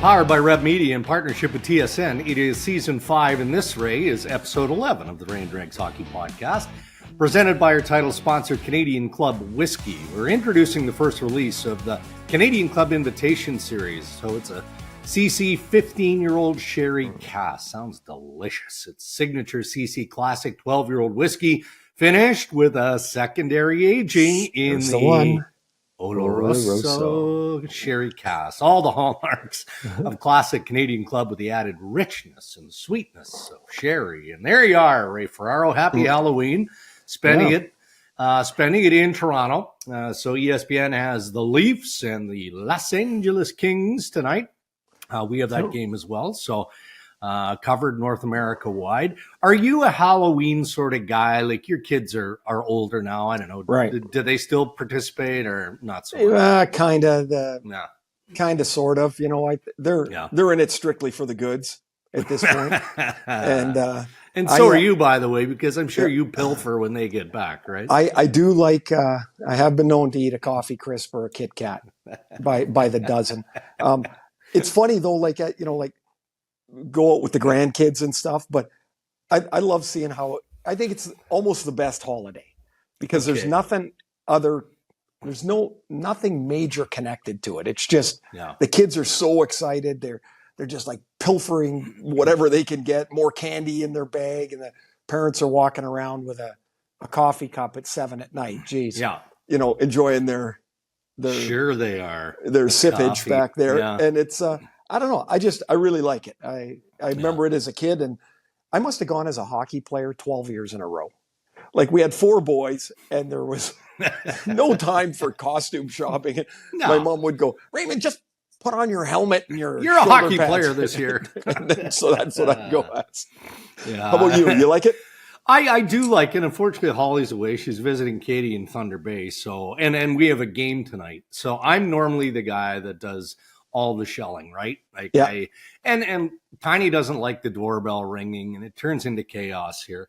Powered by Rev Media in partnership with TSN, it is Season 5, and this, Ray, is Episode 11 of the Rain Dregs Hockey Podcast, presented by our title sponsor, Canadian Club Whiskey. We're introducing the first release of the Canadian Club Invitation Series, so it's a CC 15-year-old sherry cask. Sounds delicious. It's signature CC Classic 12-year-old whiskey, finished with a secondary aging in the Oloroso sherry cask. All the hallmarks of classic Canadian Club with the added richness and sweetness of sherry. And there you are, Ray Ferraro. Happy Halloween. Spending it in Toronto. So ESPN has the Leafs and the Los Angeles Kings tonight. We have that game as well. So covered North America wide. Are you a Halloween sort of guy? Like, your kids are older now. I don't know. Right. Do they still participate or not so much? Kind of, sort of. You know, they're in it strictly for the goods at this point. And so are you, by the way, because I'm sure you pilfer when they get back, right? I do like. I have been known to eat a coffee crisp or a Kit Kat by the dozen. It's funny though, like go out with the grandkids and stuff, but I love seeing how. I think it's almost the best holiday because there's nothing major connected to it. It's just the kids are so excited. They're just like pilfering whatever they can get, more candy in their bag, and the parents are walking around with a coffee cup at 7 p.m. Geez, enjoying their sure they are their sippage coffee back there, and it's I don't know. I really like it. I remember it as a kid, and I must have gone as a hockey player 12 years in a row. Like, we had 4 boys, and there was no time for costume shopping. No. My mom would go, Raymond, just put on your helmet and you're a hockey player this year. So that's what I go as. Yeah. How about you? You like it? I do like it. Unfortunately, Holly's away. She's visiting Katie in Thunder Bay. So, and we have a game tonight. So I'm normally the guy that does all the shelling, right? Like, and Tiny doesn't like the doorbell ringing, and it turns into chaos here.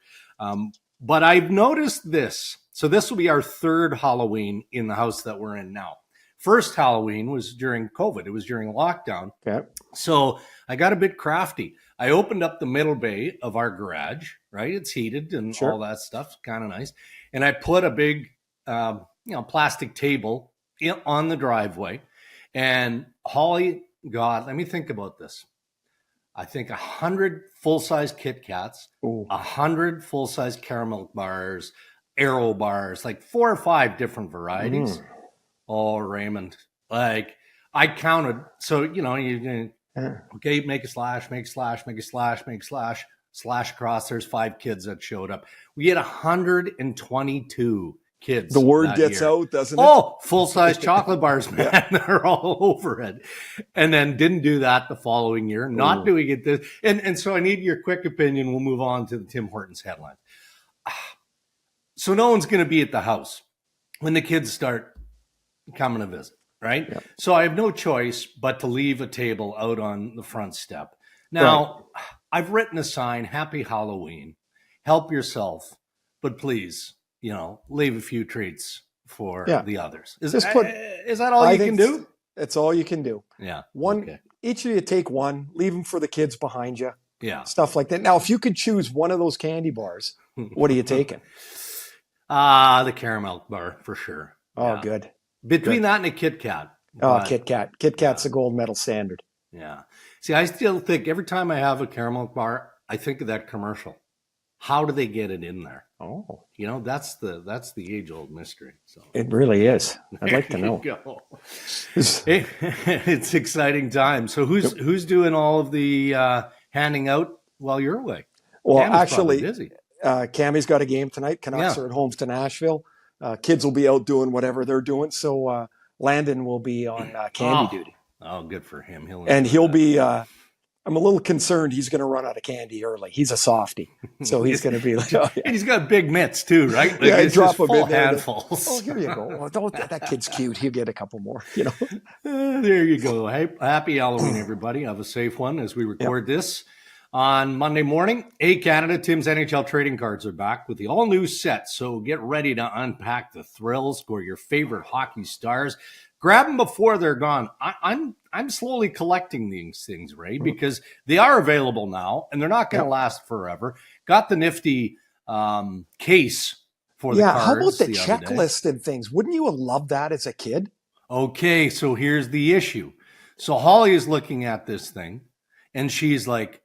But I've noticed this. So this will be our third Halloween in the house that we're in now. First Halloween was during COVID. It was during lockdown. Okay. So I got a bit crafty. I opened up the middle bay of our garage, right? It's heated and all that stuff. Kind of nice. And I put a big, plastic table on the driveway. And Holly got, let me think about this. I think 100 full-size Kit Kats, 100 full-size caramel bars, Aero bars, like 4 or 5 different varieties. Oh, Raymond, like, I counted. So, okay, make a slash, make a slash, make a slash, make a slash, slash across. There's 5 kids that showed up. We had 122 kids. The word gets out, doesn't it? Oh, full-size chocolate bars, man. They're all over it. And then didn't do that the following year. Not doing it this. And so I need your quick opinion. We'll move on to the Tim Hortons headline. So no one's going to be at the house when the kids start coming to visit, right? Yep. So I have no choice but to leave a table out on the front step. Now, I've written a sign, Happy Halloween, help yourself, but please, leave a few treats for the others. Is that all you can do? It's all you can do. Yeah. Each of you take one, leave them for the kids behind you. Yeah. Stuff like that. Now, if you could choose one of those candy bars, what are you taking? The caramel bar for sure. Oh, good. Between that and a Kit Kat. Kit Kat. Kit Kat's the gold medal standard. Yeah. See, I still think every time I have a caramel bar, I think of that commercial. How do they get it in there? Oh, that's the age-old mystery. So it really is. I'd like to know. It's exciting time. So who's doing all of the handing out while you're away? Well, Cammy's actually, busy. Cammy's got a game tonight. Canucks are at home to Nashville. Kids will be out doing whatever they're doing. So Landon will be on candy duty. Oh, good for him. He'll be. I'm a little concerned he's going to run out of candy early. He's a softie, so he's going to be like. Oh, and he's got big mitts too, right? Like, it's drop a full bit handfuls. Oh, here you go. That kid's cute. He'll get a couple more. There you go. Hey, happy Halloween, everybody. Have a safe one as we record this. On Monday morning, Canada, Tim's NHL trading cards are back with the all-new set, so get ready to unpack the thrills, score your favorite hockey stars, grab them before they're gone. I'm slowly collecting these things, Ray, because they are available now and they're not going to last forever. Got the nifty case for the cards. How about the other checklist day. and things? Wouldn't you have loved that as a kid? Okay, so here's the issue. So Holly is looking at this thing and she's like,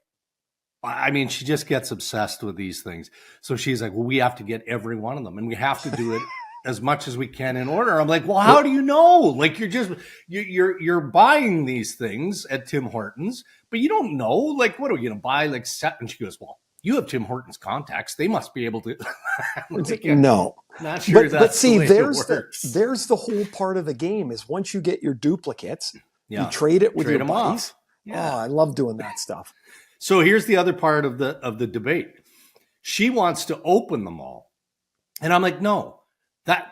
I mean, she just gets obsessed with these things. So she's like, well, we have to get every one of them and we have to do it as much as we can in order. I'm like, well, how do you know? Like you're buying these things at Tim Hortons, but you don't know, like, what are you going to buy? Like set. And she goes, well, you have Tim Hortons contacts. They must be able to. Like, no, not sure. But see, there's the whole part of the game is once you get your duplicates, you trade it with your buddies. Yeah. Oh, I love doing that stuff. So here's the other part of the debate. She wants to open them all. And I'm like, no, that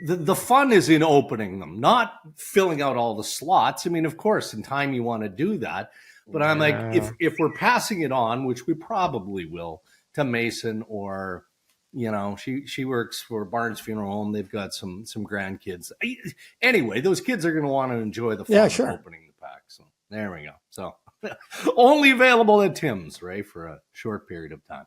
the fun is in opening them, not filling out all the slots. I mean, of course, in time you want to do that. But I'm like, if we're passing it on, which we probably will, to Mason or, you know, she works for Barnes Funeral Home. They've got some grandkids. Anyway, those kids are going to want to enjoy the fun of opening the pack. So there we go. So only available at Tim's, right, for a short period of time.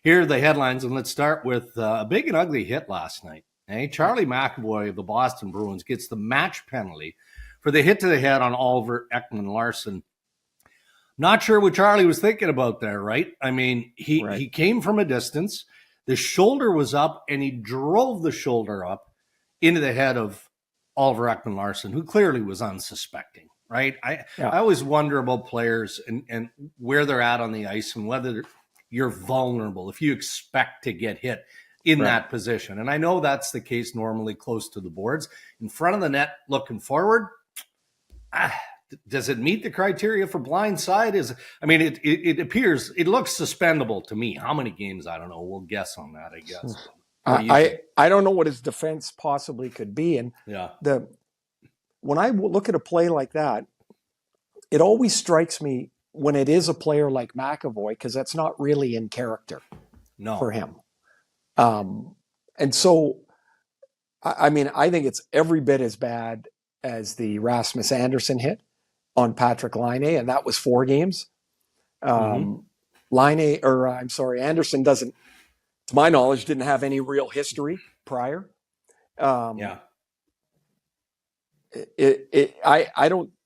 Here are the headlines, and let's start with a big and ugly hit last night. Charlie McAvoy of the Boston Bruins gets the match penalty for the hit to the head on Oliver Ekman-Larsson. Not sure what Charlie was thinking about there, right? I mean, he came from a distance. The shoulder was up, and he drove the shoulder up into the head of Oliver Ekman-Larsson, who clearly was unsuspecting, right? I always wonder about players and where they're at on the ice and whether you're vulnerable if you expect to get hit in that position. And I know that's the case normally close to the boards. In front of the net, looking forward, does it meet the criteria for blindside? It appears, it looks suspendable to me. How many games? I don't know. We'll guess on that, I guess. I don't know what his defense possibly could be. And when I look at a play like that, it always strikes me when it is a player like McAvoy, because that's not really in character for him. And so, I mean, I think it's every bit as bad as the Rasmus Anderson hit on Patrick Laine, and that was 4 games. Anderson doesn't, to my knowledge, didn't have any real history prior.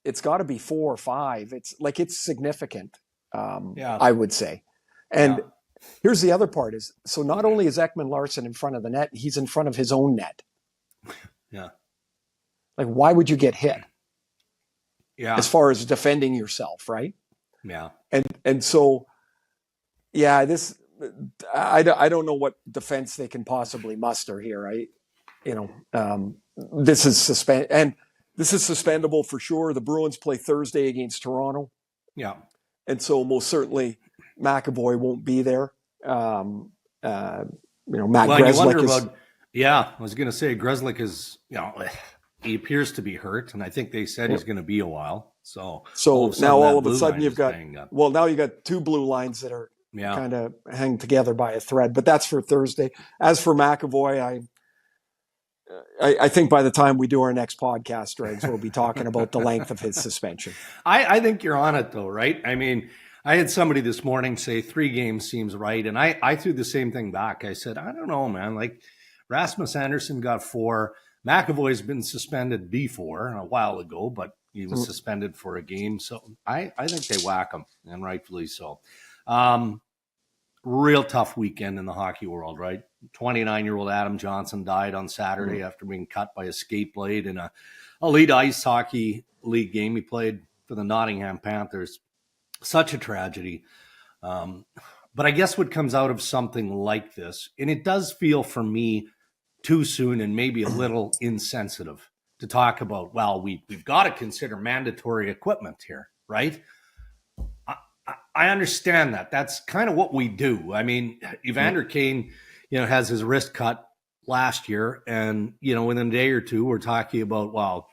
It's got to be 4 or 5. It's significant. I would say. And here's the other part is, so not only is Ekman-Larsson in front of the net, he's in front of his own net. Yeah. Like, why would you get hit? Yeah. As far as defending yourself, right? Yeah. And so, I don't know what defense they can possibly muster here. This is suspendable for sure. The Bruins play Thursday against Toronto. Yeah. And so most certainly McAvoy won't be there. Matt Grzelcyk is... I was going to say Grzelcyk is, he appears to be hurt, and I think they said he's going to be a while. So now all of a sudden you've got, now you got 2 blue lines that are kind of hang together by a thread, but that's for Thursday. As for McAvoy, I think by the time we do our next podcast, Dregs, we'll be talking about the length of his suspension. I think you're on it though, right? I mean, I had somebody this morning say 3 games seems right, and I threw the same thing back. I said, I don't know, man. Like, Rasmus Anderson got 4. McAvoy's been suspended before a while ago, but he was suspended for a game. So I think they whack him, and rightfully so. Real tough weekend in the hockey world, right? 29-year-old Adam Johnson died on Saturday after being cut by a skate blade in a elite ice hockey league game. He played for the Nottingham Panthers. Such a tragedy. But I guess what comes out of something like this, and it does feel for me too soon and maybe a little insensitive to talk about, well, we've got to consider mandatory equipment here, right? I understand that. That's kind of what we do. I mean, Evander Kane, has his wrist cut last year, and, within a day or two, we're talking about, well,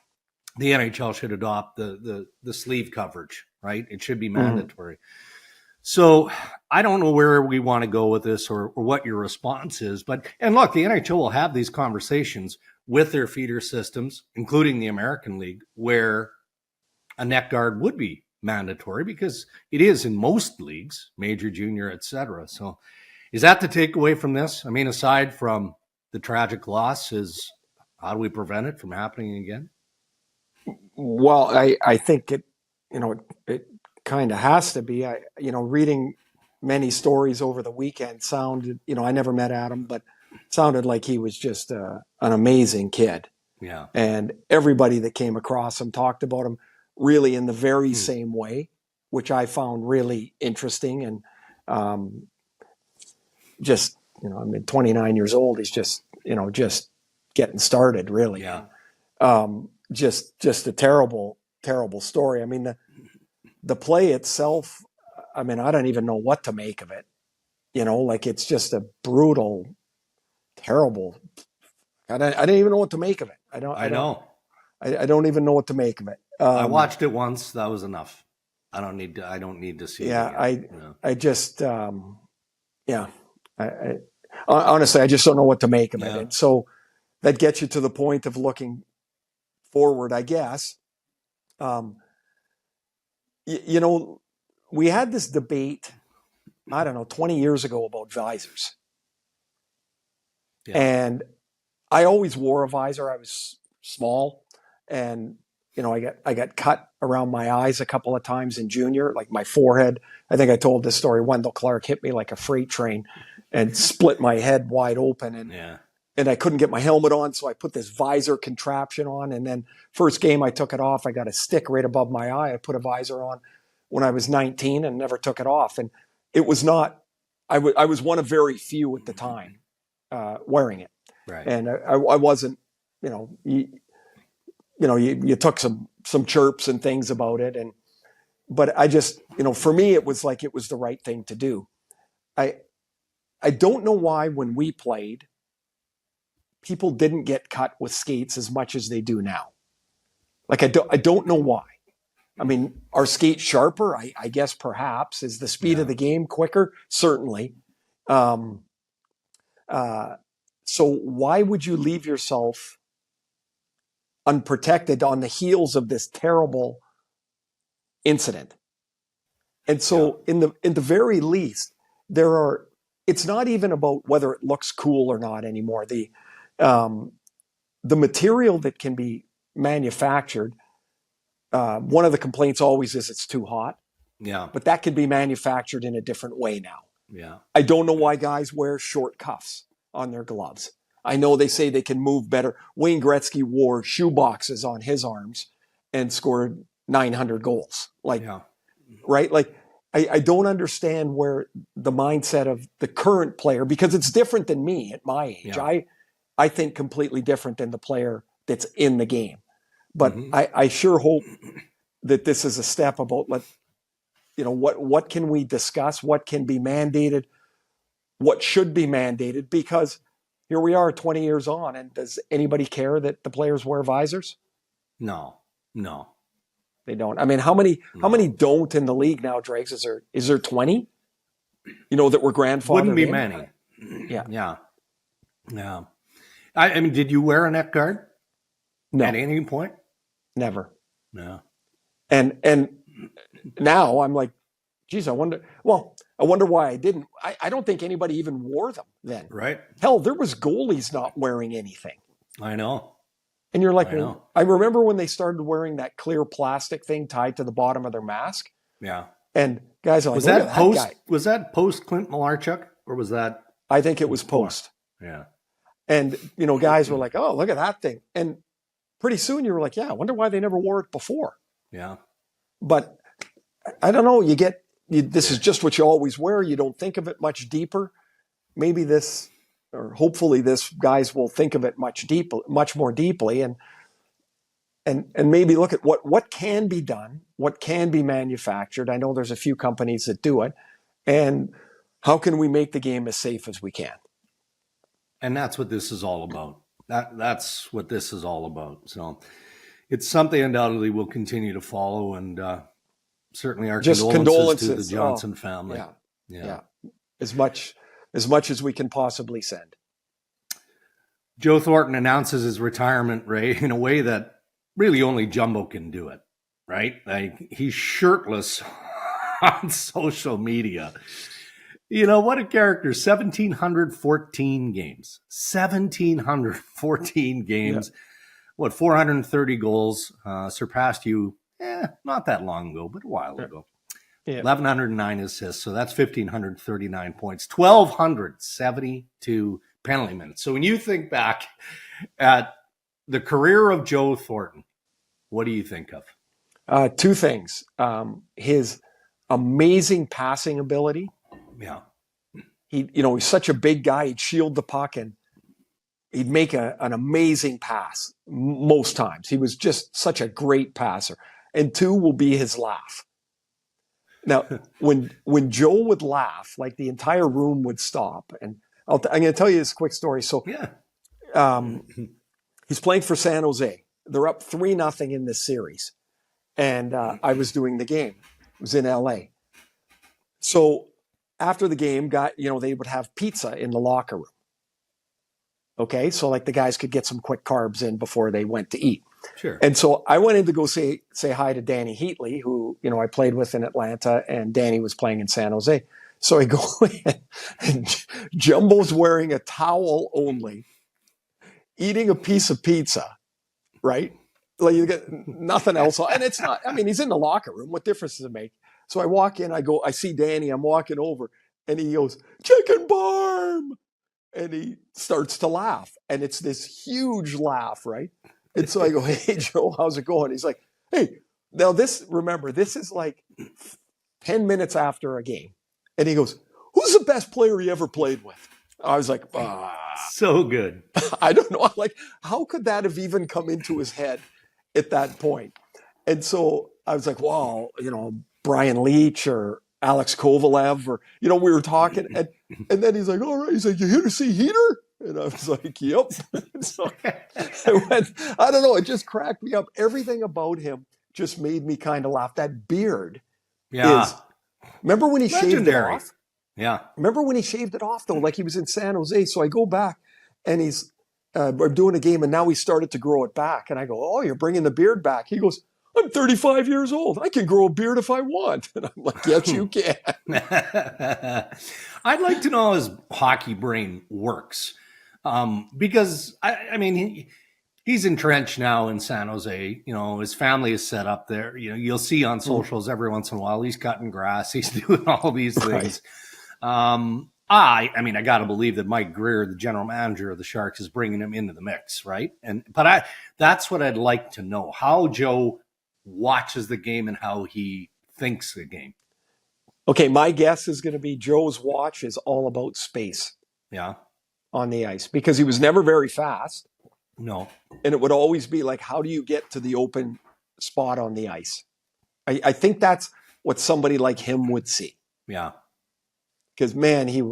the NHL should adopt the sleeve coverage, right? It should be mandatory. So I don't know where we want to go with this or what your response is. And look, the NHL will have these conversations with their feeder systems, including the American League, where a neck guard would be mandatory because it is in most leagues, major, junior, etc. So is that the takeaway from this? I mean, aside from the tragic loss, is how do we prevent it from happening again? Well, I think it kind of has to be. Reading many stories over the weekend sounded, I never met Adam, but sounded like he was just an amazing kid. Yeah. And everybody that came across him talked about him really in the very same way, which I found really interesting. And just, 29 years old. He's just getting started, really. Yeah. Just a terrible, terrible story. I mean, the play itself, I mean, I don't even know what to make of it. It's just a brutal, terrible. I don't even know what to make of it. I don't even know what to make of it. I watched it once. That was enough. I don't need to see it again. Honestly, I just don't know what to make of it. And so that gets you to the point of looking forward, I guess. We had this debate, I don't know, 20 years ago about visors. Yeah. And I always wore a visor. I was small, and I got cut around my eyes a couple of times in junior, like my forehead. I think I told this story. Wendell Clark hit me like a freight train and split my head wide open, and I couldn't get my helmet on, so I put this visor contraption on. And then first game I took it off. I got a stick right above my eye. I put a visor on when I was 19 and never took it off. And it was not. I was one of very few at the time wearing it. Right. And I wasn't, you took some chirps and things about it. But I just, for me, it was like, it was the right thing to do. I don't know why when we played, people didn't get cut with skates as much as they do now. Like, I don't know why. I mean, are skates sharper? I guess perhaps. Is the speed of the game quicker? Certainly. So why would you leave yourself unprotected on the heels of this terrible incident? And so in the very least, it's not even about whether it looks cool or not anymore. The material that can be manufactured, one of the complaints always is it's too hot. Yeah. But that can be manufactured in a different way now. Yeah. I don't know why guys wear short cuffs on their gloves. I know they say they can move better. Wayne Gretzky wore shoe boxes on his arms and scored 900 goals. Right? Like, I don't understand where the mindset of the current player, because it's different than me at my age. Yeah. I think completely different than the player that's in the game. But I sure hope that this is a step about what can we discuss, what can be mandated, what should be mandated, because here we are 20 years on, and does anybody care that the players wear visors? No. They don't. I mean, how many don't in the league now, Drakes? Is there 20? That were grandfathered? Wouldn't be many. Yeah. I mean, did you wear a neck guard? No. At any point? Never. No. And now I'm like, geez, I wonder why I didn't. I don't think anybody even wore them then. Right. Hell, there was goalies not wearing anything. I know. And you're like, I remember when they started wearing that clear plastic thing tied to the bottom of their mask. Yeah. And guys are like, was that post Clint Malarchuk, or was that? I think it was post. Yeah. And, guys were like, oh, look at that thing. And pretty soon you were like, yeah, I wonder why they never wore it before. Yeah. But I don't know. This is just what you always wear. You don't think of it much deeper. Maybe hopefully this guys will think of it much more deeply, and maybe look at what can be done, what can be manufactured. I know there's a few companies that do it, and how can we make the game as safe as we can? And that's what this is all about. That's what this is all about. So it's something undoubtedly we'll continue to follow, and certainly our condolences to the Johnson family. Yeah. As much as we can possibly send. Joe Thornton announces his retirement, Ray, in a way that really only Jumbo can do it, right? Like he's shirtless on social media. You know, what a character. 1,714 games. 1,714 games. Yeah. What, 430 goals. Surpassed you, not that long ago, but a while ago. Yeah. 1,109 assists. So that's 1,539 points. 1,272 penalty minutes. So when you think back at the career of Joe Thornton, what do you think of? Two things. His amazing passing ability. Yeah. He's such a big guy. He'd shield the puck and he'd make an amazing pass most times. He was just such a great passer. And two will be his laugh. Now, when Joe would laugh, like the entire room would stop. And I'm going to tell you this quick story. So he's playing for San Jose. They're up 3-0 in this series. And I was doing the game. It was in LA. So after the game, they would have pizza in the locker room. Okay, so like the guys could get some quick carbs in before they went to eat. Sure. And so I went in to go say hi to Danny Heatley, who I played with in Atlanta, and Danny was playing in San Jose. So I go in, and Jumbo's wearing a towel only, eating a piece of pizza, right? Like you get nothing else on. And it's not, I mean, he's in the locker room. What difference does it make? So I walk in, I see Danny, I'm walking over, and he goes, "Chicken parm!" And he starts to laugh. And it's this huge laugh, right? And so I go, "Hey, Joe, how's it going?" He's like, "Hey, now this is like 10 minutes after a game." And he goes, "Who's the best player you ever played with?" I was like, so good. I don't know. Like, how could that have even come into his head at that point? And so I was like, "Wow, Brian Leach or Alex Kovalev," or, we were talking. And then he's like, "All right." He's like, "You here to see Heater?" And I was like, "Yep." So I don't know. It just cracked me up. Everything about him just made me kind of laugh. That beard is, remember when he shaved it off? Yeah. Remember when he shaved it off, though? Like he was in San Jose. So I go back and we're doing a game, and now he started to grow it back. And I go, "Oh, you're bringing the beard back." He goes, "I'm 35 years old. I can grow a beard if I want." And I'm like, "Yes, you can." I'd like to know how his hockey brain works. Because, I mean, he's entrenched now in San Jose. His family is set up there. You'll see on socials every once in a while, he's cutting grass. He's doing all these things. Right. I got to believe that Mike Greer, the general manager of the Sharks, is bringing him into the mix, right? But that's what I'd like to know, how Joe watches the game and how he thinks the game. Okay, my guess is going to be Joe's watch is all about space. Yeah. On the ice, because he was never very fast. No. And it would always be like, how do you get to the open spot on the ice? I think that's what somebody like him would see. Yeah. Because, man, he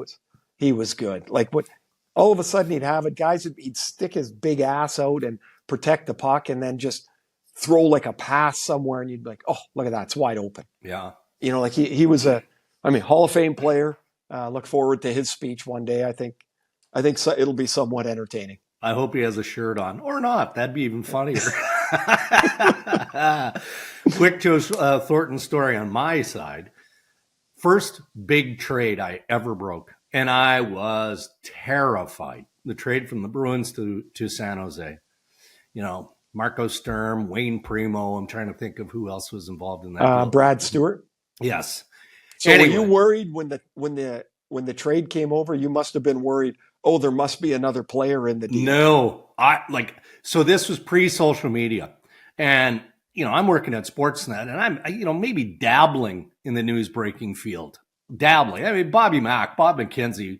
was good. Like, what all of a sudden he'd have it, guys, he'd stick his big ass out and protect the puck and then just throw like a pass somewhere, and you'd be like, "Oh, look at that, it's wide open." Yeah. Like he was Hall of Fame player. Look forward to his speech one day. I think so, it'll be somewhat entertaining. I hope he has a shirt on, or not. That'd be even funnier. Quick Joe Thornton story on my side. First big trade I ever broke, and I was terrified. The trade from the Bruins to San Jose. Marco Sturm, Wayne Primo. I'm trying to think of who else was involved in that deal. Brad Stewart. Yes. So anyway, were you worried when the trade came over? You must have been worried, "Oh, there must be another player in the deal." No, so this was pre-social media, and I'm working at Sportsnet, and I'm maybe dabbling in the news breaking field. Dabbling. I mean, Bob McKenzie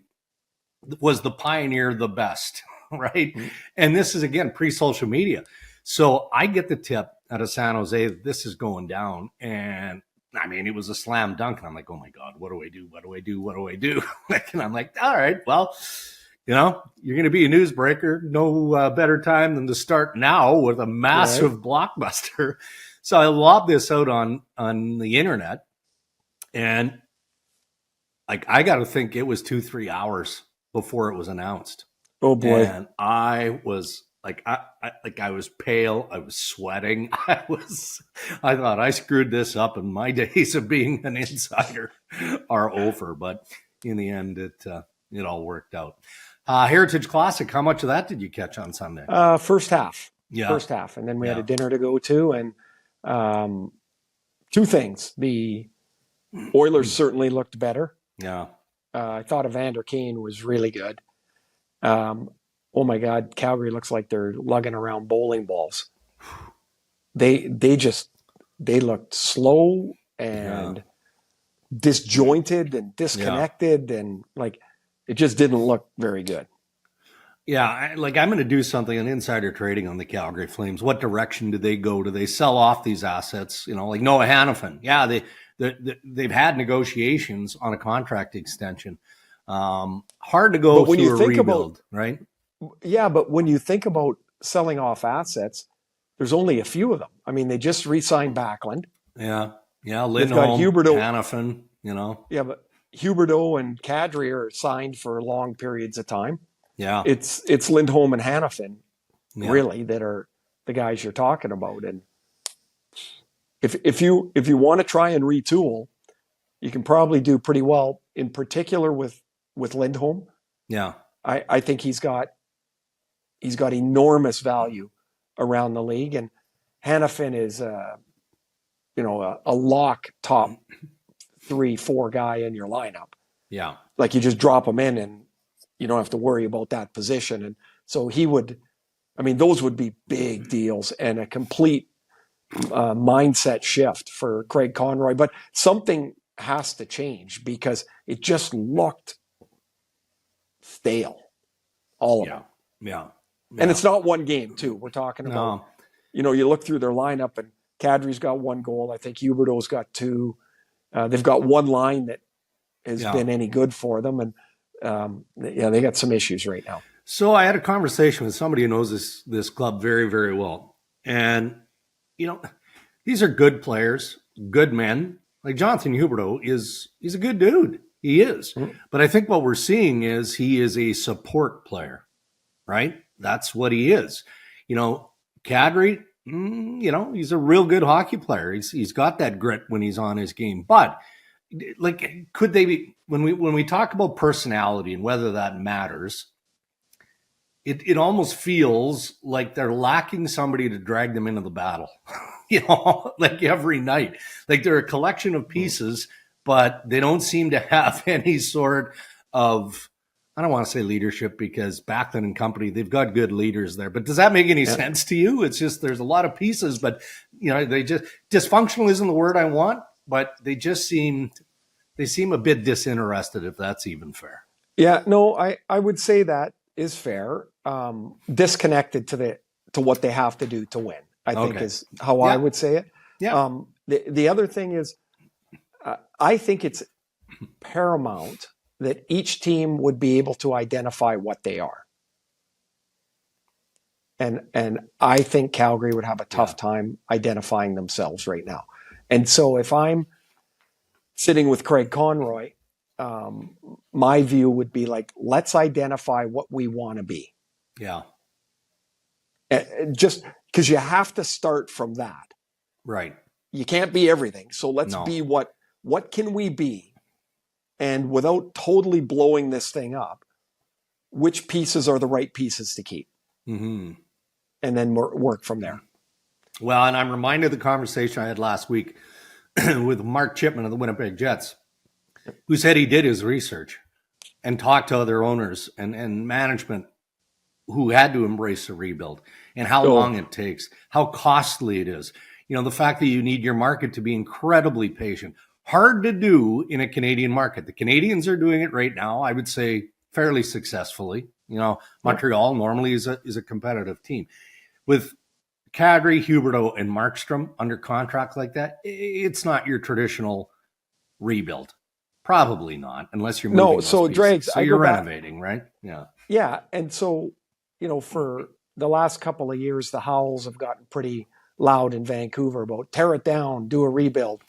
was the pioneer, the best, right? Mm-hmm. And this is again pre-social media. So I get the tip out of San Jose that this is going down, and I mean, it was a slam dunk, and I'm like, "Oh my God, what do I do? What do I do? What do I do?" And I'm like, "All right, well, you're going to be a newsbreaker. No better time than to start now with a massive blockbuster." So I lobbed this out on the internet, and I got to think it was 2-3 hours before it was announced. Oh boy. And I was like, I was pale. I was sweating. I thought I screwed this up, and my days of being an insider are over. But in the end, it all worked out. Heritage Classic. How much of that did you catch on Sunday? First half. Yeah. First half, and then we had a dinner to go to, and two things: the Oilers certainly looked better. Yeah. I thought Evander Kane was really good. Oh my God, Calgary looks like they're lugging around bowling balls. They looked slow and disjointed and disconnected, and like it just didn't look very good. Yeah, I'm going to do something on insider trading on the Calgary Flames. What direction do they go? Do they sell off these assets? Like Noah Hannafin. Yeah, they've had negotiations on a contract extension. Hard to go through a rebuild, right? Yeah, but when you think about selling off assets, there's only a few of them. I mean, they just re-signed Backlund. Yeah, Lindholm, Hannafin. Yeah, but Huberdeau and Kadri are signed for long periods of time. Yeah, it's Lindholm and Hannafin, really, that are the guys you're talking about. And if you want to try and retool, you can probably do pretty well. In particular with Lindholm. Yeah, I think he's got enormous value around the league, and Hannafin is a lock top 3-4 guy in your lineup. Yeah, like you just drop him in and you don't have to worry about that position. And so those would be big deals and a complete mindset shift for Craig Conroy. But something has to change because it just looked stale, all of them. Yeah. And it's not one game, too. We're talking about, you look through their lineup and Kadri's got one goal. I think Huberdeau's got two. They've got one line that has been any good for them. And they got some issues right now. So I had a conversation with somebody who knows this club very, very well. And, these are good players, good men. Like Jonathan Huberdeau he's a good dude. He is. Mm-hmm. But I think what we're seeing is he is a support player, right? That's what he is. Kadri, he's a real good hockey player. He's got that grit when he's on his game. But could they be, when we talk about personality and whether that matters, it almost feels like they're lacking somebody to drag them into the battle, every night. Like they're a collection of pieces, but they don't seem to have any sort of, I don't want to say leadership because Backlund and company, they've got good leaders there. But does that make any sense to you? It's just there's a lot of pieces, but they just dysfunctional isn't the word I want, but they seem a bit disinterested, if that's even fair. Yeah, no, I would say that is fair. Disconnected to what they have to do to win, I think is how I would say it. Yeah. The other thing is, I think it's paramount that each team would be able to identify what they are. And I think Calgary would have a tough time identifying themselves right now. And so if I'm sitting with Craig Conroy, my view would be let's identify what we want to be. Yeah. Just because you have to start from that. Right. You can't be everything. So let's be what can we be? And without totally blowing this thing up, which pieces are the right pieces to keep? Mm-hmm. And then work from there. Well, and I'm reminded of the conversation I had last week with Mark Chipman of the Winnipeg Jets, who said he did his research and talked to other owners and management who had to embrace a rebuild and how long it takes, how costly it is. The fact that you need your market to be incredibly patient. Hard to do in a Canadian market. The Canadians are doing it right now, I would say fairly successfully. Montreal normally is a competitive team. With Kadri, Huberdeau, and Markstrom under contract like that, it's not your traditional rebuild. Probably not, unless you're moving those pieces. Drake, so you're renovating, right? Yeah. Yeah, and so, for the last couple of years, the howls have gotten pretty loud in Vancouver about tear it down, do a rebuild.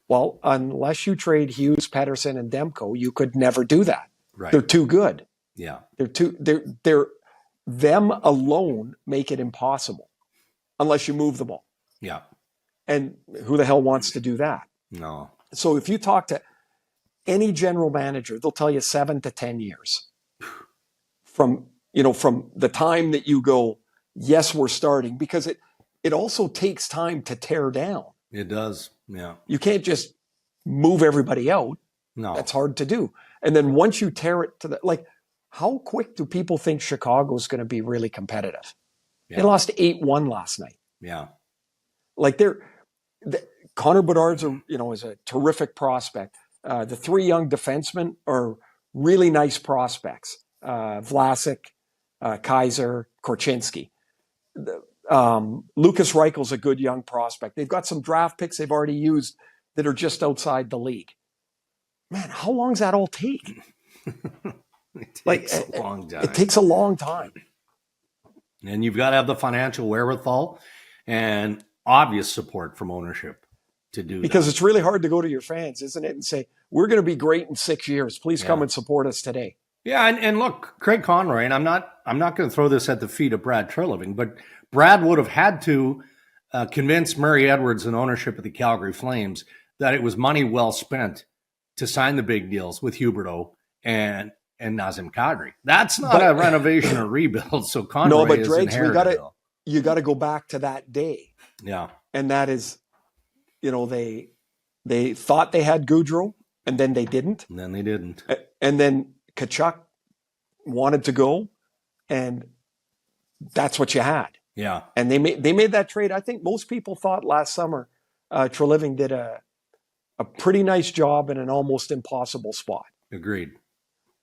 Well, unless you trade Hughes, Pettersson, and Demko, you could never do that. Right. They're too good. Yeah. They're them alone make it impossible unless you move the ball. Yeah. And who the hell wants to do that? No. So if you talk to any general manager, they'll tell you 7 to 10 years from the time that you go, yes, we're starting, because it also takes time to tear down. It does. Yeah. You can't just move everybody out. No. That's hard to do. And then once you tear it to how quick do people think Chicago's going to be really competitive? Yeah. They lost 8-1 last night. Yeah. Like Connor Bedard's is a terrific prospect. The 3 young defensemen are really nice prospects. Vlasic, Kaiser, Korchinski. Lucas Reichel's a good young prospect. They've got some draft picks they've already used that are just outside the league. Man, how long does that all take? It takes a long time. It takes a long time. And you've got to have the financial wherewithal and obvious support from ownership to do because that. It's really hard to go to your fans, isn't it, and say, we're going to be great in 6 years. Please come and support us today. Yeah, and look, Craig Conroy, and I'm not going to throw this at the feet of Brad Treliving, but Brad would have had to convince Murray Edwards and ownership of the Calgary Flames that it was money well spent to sign the big deals with Huberdeau and Nazem Kadri. That's not a renovation or rebuild. So Conroy no, but is Dregs, you got to go back to that day. Yeah, and that is, they thought they had Goudreau, and then they didn't. And then they didn't. And then Tkachuk wanted to go, and that's what you had. Yeah. And they made that trade. I think most people thought last summer Treliving did a pretty nice job in an almost impossible spot. Agreed.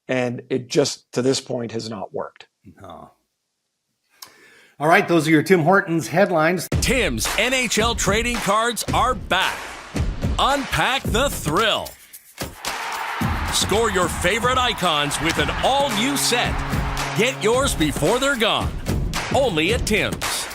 And it just, to this point, has not worked. No. All right, those are your Tim Hortons headlines. Tim's NHL trading cards are back. Unpack the thrill. Score your favorite icons with an all-new set. Get yours before they're gone. Only at Tim's.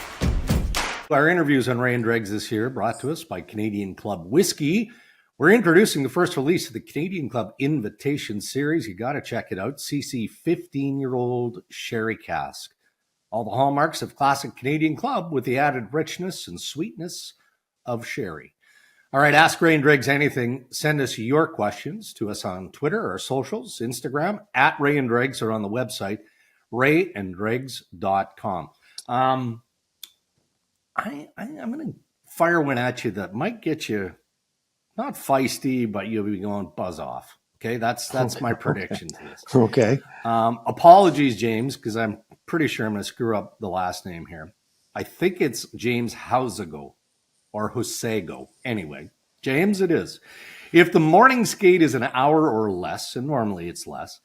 Our interviews on Ray and Dregs this year brought to us by Canadian Club Whiskey. We're introducing the first release of the Canadian Club Invitation Series. You got to check it out. CC 15-year-old Sherry Cask. All the hallmarks of classic Canadian Club with the added richness and sweetness of sherry. All right, Ask Ray and Dregs anything. Send us your questions to us on Twitter or socials, Instagram, at Ray and Dregs, or on the website, rayanddregs.com. I'm going to fire one at you that might get you not feisty, but you'll be going buzz off. Okay, that's my prediction to this. Okay. Apologies, James, because I'm pretty sure I'm going to screw up the last name here. I think it's James Housago or Husego. Anyway, James, it is. If the morning skate is an hour or less, and normally it's less,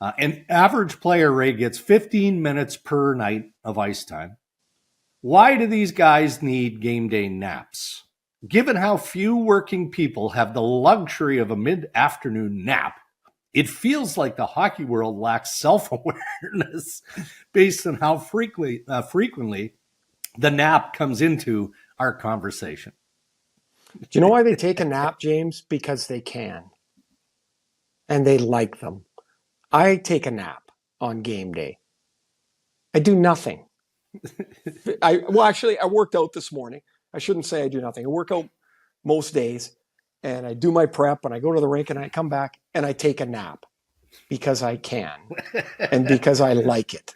an average player, Ray, gets 15 minutes per night of ice time. Why do these guys need game day naps? Given how few working people have the luxury of a mid-afternoon nap, it feels like the hockey world lacks self-awareness based on how frequently the nap comes into our conversation. Do you know why they take a nap, James? Because they can. And they like them. I take a nap on game day. I do nothing. I worked out this morning. I shouldn't say I do nothing. I work out most days, and I do my prep, and I go to the rink, and I come back, and I take a nap because I can and because I like it.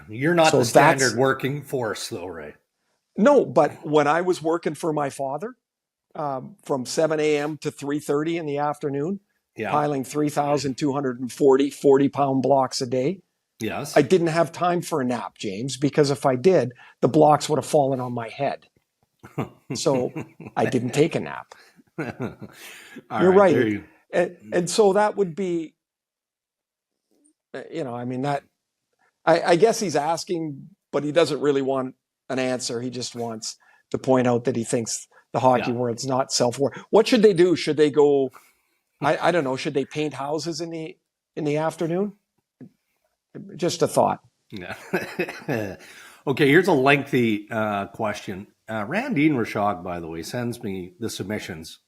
You're not the standard working force, though, Ray. No, but when I was working for my father from 7 a.m. to 3:30 in the afternoon, piling 3,240 40-pound blocks a day, yes, I didn't have time for a nap, James, because if I did, the blocks would have fallen on my head. So I didn't take a nap. You're right. And so that would be, I guess he's asking, but he doesn't really want an answer. He just wants to point out that he thinks the hockey world's not self-aware. What should they do? Should they go, I don't know, should they paint houses in the afternoon? Just a thought. Yeah. Okay, here's a lengthy question. Randine Rashog, by the way, sends me the submissions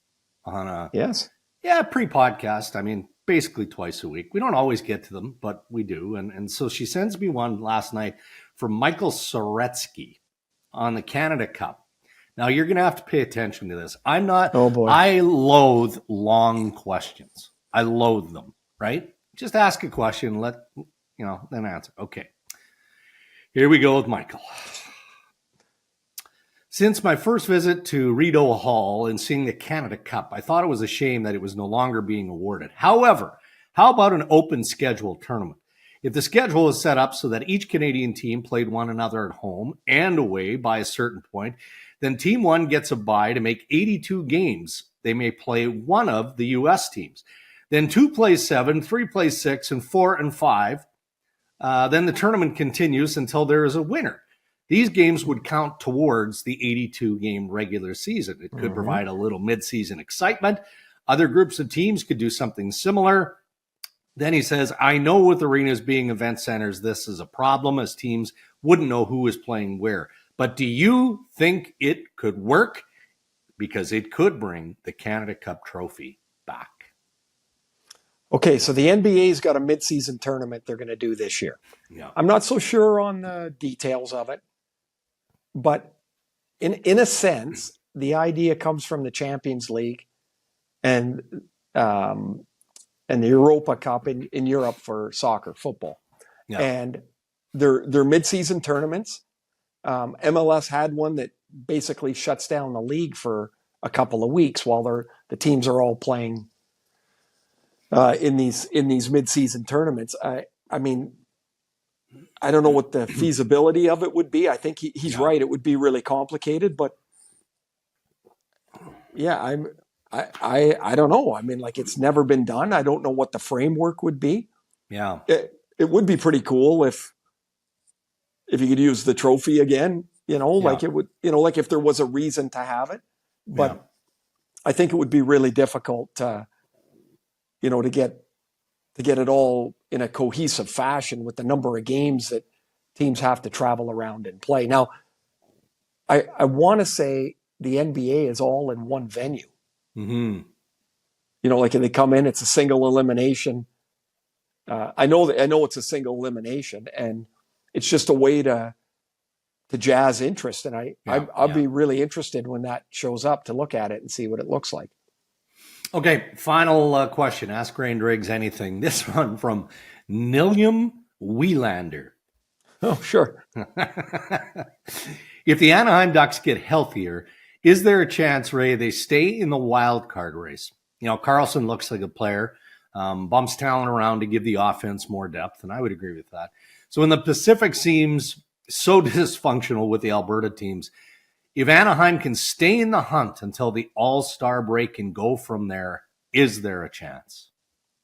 on yes. Yeah, pre-podcast. I mean, basically twice a week. We don't always get to them, but we do. And so she sends me one last night from Michael Soretsky on the Canada Cup. Now, you're going to have to pay attention to this. I'm not, Oh, boy. I loathe long questions. I loathe them, right? Just ask a question, then answer. Okay. Here we go with Michael. Since my first visit to Rideau Hall and seeing the Canada Cup, I thought it was a shame that it was no longer being awarded. However, how about an open schedule tournament? If the schedule is set up so that each Canadian team played one another at home and away by a certain point, then Team 1 gets a bye to make 82 games. They may play one of the U.S. teams. Then 2 plays 7, 3 plays 6, and 4 and 5. Then the tournament continues until there is a winner. These games would count towards the 82-game regular season. It could provide a little mid-season excitement. Other groups of teams could do something similar. Then he says, I know with arenas being event centers, this is a problem as teams wouldn't know who is playing where. But do you think it could work? Because it could bring the Canada Cup trophy back. Okay, so the NBA's got a mid-season tournament they're going to do this year. Yeah. I'm not so sure on the details of it, but in a sense, the idea comes from the Champions League and the Europa Cup in Europe for soccer, football. Yeah. And they're mid-season tournaments. MLS had one that basically shuts down the league for a couple of weeks while the teams are all playing in these mid-season tournaments. I mean, I don't know what the feasibility of it would be. I think he's right. It would be really complicated, but yeah, I don't know. I mean, like, it's never been done. I don't know what the framework would be. Yeah. It would be pretty cool if you could use the trophy again, like it would, like if there was a reason to have it, but I think it would be really difficult to get it all in a cohesive fashion with the number of games that teams have to travel around and play. Now, I want to say the NBA is all in one venue. Mm-hmm. Like if they come in, it's a single elimination. I know it's a single elimination, and it's just a way to jazz interest. And I'll be really interested when that shows up to look at it and see what it looks like. Okay, final question. Ask Rain Driggs anything. This one from Nilium Wheelander. Oh, sure. If the Anaheim Ducks get healthier, is there a chance, Ray, they stay in the wild card race? Carlson looks like a player, bumps talent around to give the offense more depth, and I would agree with that. So when the Pacific seems so dysfunctional with the Alberta teams, if Anaheim can stay in the hunt until the All-Star break and go from there, is there a chance?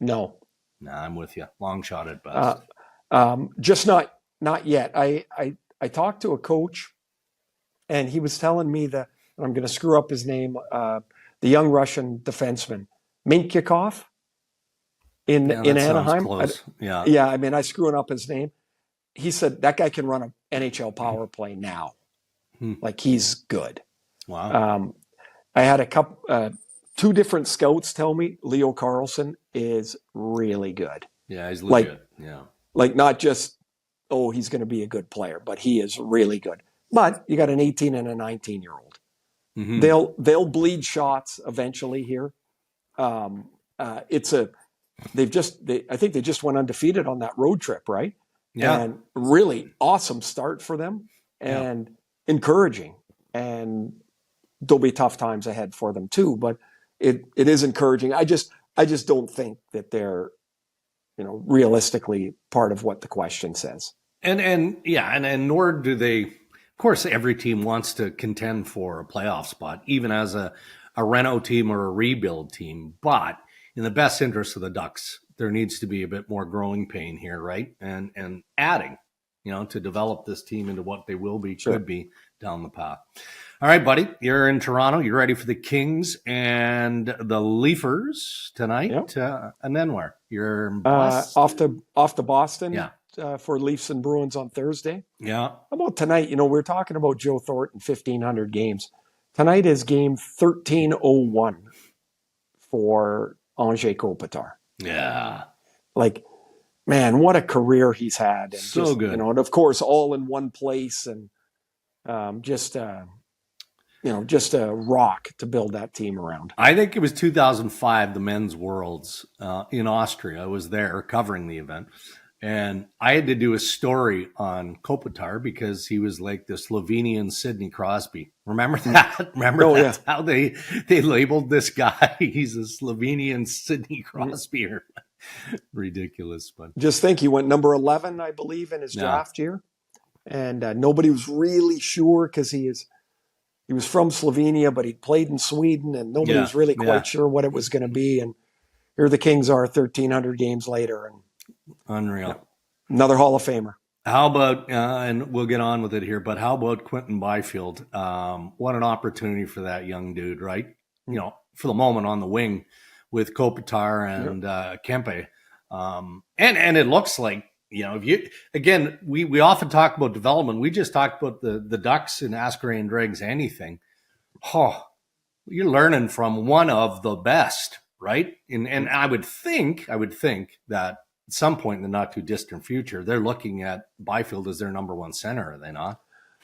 No. Nah, I'm with you. Long shot at best. Just not yet. I talked to a coach, and he was telling me that, and I'm going to screw up his name, the young Russian defenseman, Mintyukov in Anaheim. Close. Yeah, I mean, I screwing up his name. He said that guy can run an NHL power play now. Like, he's good. Wow. I had two different scouts tell me Leo Carlson is really good. Yeah, he's legit. Like not just, he's going to be a good player, but he is really good. But you got an 18 and a 19-year-old. Mm-hmm. They'll bleed shots eventually here. I think they just went undefeated on that road trip, right? Yeah. And really awesome start for them and encouraging. And there'll be tough times ahead for them too, but it is encouraging. I just don't think that they're, realistically part of what the question says. And nor do they. Of course, every team wants to contend for a playoff spot, even as a reno team or a rebuild team. But in the best interest of the Ducks, there needs to be a bit more growing pain here, right? And adding, to develop this team into what they will be, could be down the path. All right, buddy, you're in Toronto. You're ready for the Kings and the Leafers tonight. Yep. And then where? You're off to Boston. Yeah. For Leafs and Bruins on Thursday. Yeah. How about tonight? We're talking about Joe Thornton, 1,500 games. Tonight is game 1301 for Angers Kopitar. Yeah. Like, man, what a career he's had. And So just, good. and of course, all in one place, and just a rock to build that team around. I think it was 2005, the Men's Worlds in Austria. I was there covering the event. And I had to do a story on Kopitar because he was like the Slovenian Sidney Crosby. Remember that? Remember that's how they labeled this guy? He's a Slovenian Sidney Crosby. Ridiculous. But just think, he went number 11, I believe, in his draft year. And nobody was really sure because he was from Slovenia, but he played in Sweden, and nobody was really quite sure what it was going to be. And here the Kings are 1,300 games later. And unreal. Another Hall of Famer. How about, and we'll get on with it here, but how about Quinton Byfield? What an opportunity for that young dude, right? You know, for the moment on the wing with Kopitar and Kempe. And it looks like, you know, we often talk about development. We just talked about the Ducks and Askeray and Dregs, anything. Oh, you're learning from one of the best, right? And I would think that at some point in the not too distant future, they're looking at Byfield as their number one center, are they not?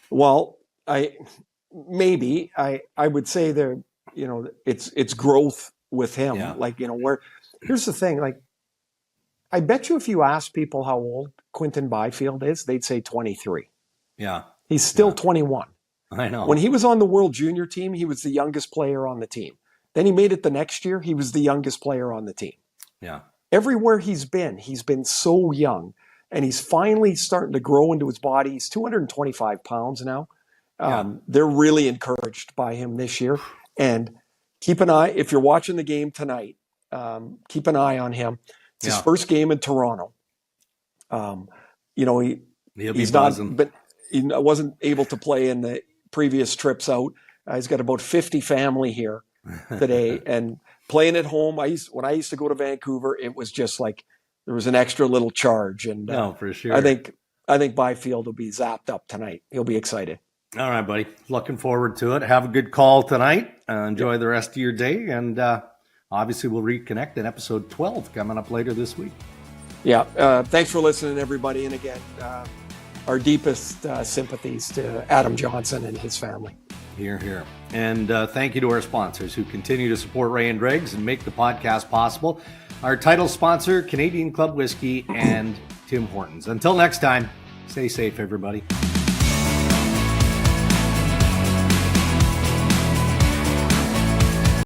Well, I would say there, you know, it's growth with him. Yeah. Like, you know, here's the thing, like, I bet you if you ask people how old Quinton Byfield is, they'd say 23. Yeah. He's still 21. I know. When he was on the World Junior team, he was the youngest player on the team. Then he made it the next year, he was the youngest player on the team. Yeah. Everywhere he's been so young, and he's finally starting to grow into his body. He's 225 pounds now. They're really encouraged by him this year. And keep an eye, if you're watching the game tonight, keep an eye on him. It's his first game in Toronto. You know, he's not, but he wasn't able to play in the previous trips out. He's got about 50 family here today, and playing at home. When I used to go to Vancouver, it was just like there was an extra little charge. And no, for sure. I think Byfield will be zapped up tonight. He'll be excited. All right, buddy. Looking forward to it. Have a good call tonight. Enjoy the rest of your day, and obviously we'll reconnect in episode 12 coming up later this week. Yeah. Thanks for listening, everybody. And again, our deepest sympathies to Adam Johnson and his family. Hear, hear. And thank you to our sponsors who continue to support Ray and Dregs and make the podcast possible. Our title sponsor, Canadian Club Whiskey and Tim Hortons. Until next time, stay safe, everybody.